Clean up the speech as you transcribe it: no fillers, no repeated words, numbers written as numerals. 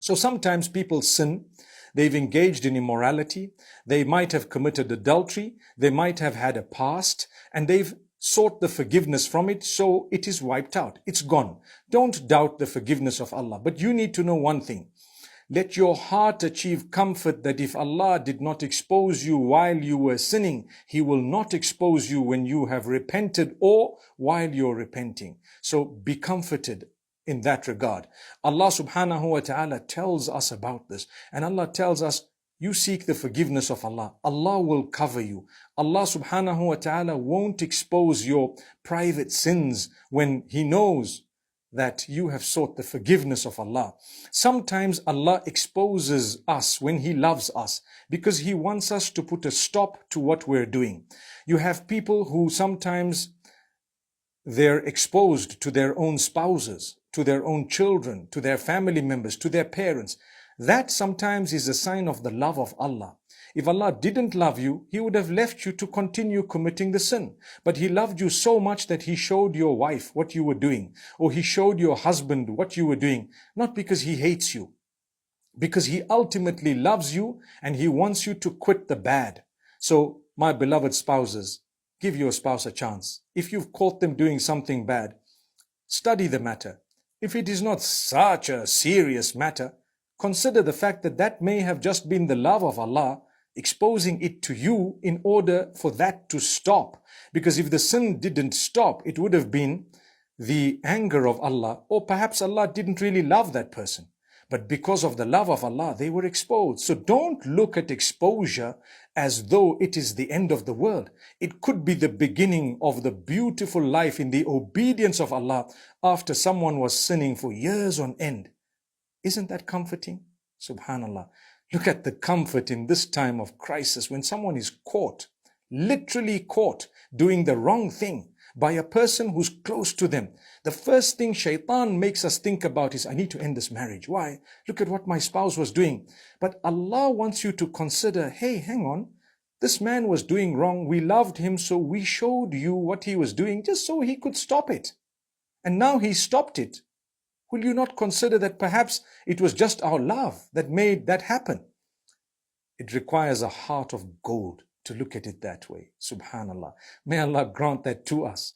So sometimes people sin, they've engaged in immorality, they might have committed adultery, they might have had a past, and they've sought the forgiveness from it, so it is wiped out. It's gone. Don't doubt the forgiveness of Allah. But you need to know one thing. Let your heart achieve comfort that if Allah did not expose you while you were sinning, He will not expose you when you have repented or while you're repenting. So be comforted in that regard. Allah subhanahu wa ta'ala tells us about this. And Allah tells us, you seek the forgiveness of Allah. Allah will cover you. Allah subhanahu wa ta'ala won't expose your private sins when He knows that you have sought the forgiveness of Allah. Sometimes Allah exposes us when He loves us because He wants us to put a stop to what we're doing. You have people who sometimes they're exposed to their own spouses, to their own children, to their family members, to their parents. That sometimes is a sign of the love of Allah. If Allah didn't love you, He would have left you to continue committing the sin. But He loved you so much that He showed your wife what you were doing, or He showed your husband what you were doing, not because He hates you, because He ultimately loves you and He wants you to quit the bad. So, my beloved spouses, give your spouse a chance. If you've caught them doing something bad, study the matter. If it is not such a serious matter, consider the fact that that may have just been the love of Allah exposing it to you in order for that to stop. Because if the sin didn't stop, it would have been the anger of Allah, or perhaps Allah didn't really love that person. But because of the love of Allah, they were exposed. So don't look at exposure as though it is the end of the world. It could be the beginning of the beautiful life in the obedience of Allah after someone was sinning for years on end. Isn't that comforting? Subhanallah. Look at the comfort in this time of crisis when someone is caught, literally caught, doing the wrong thing by a person who's close to them. The first thing shaitan makes us think about is, I need to end this marriage. Why? Look at what my spouse was doing. But Allah wants you to consider, hey, hang on. This man was doing wrong. We loved him, so we showed you what he was doing just so he could stop it. And now he stopped it. Will you not consider that perhaps it was just our love that made that happen? It requires a heart of gold to look at it that way. Subhanallah. May Allah grant that to us.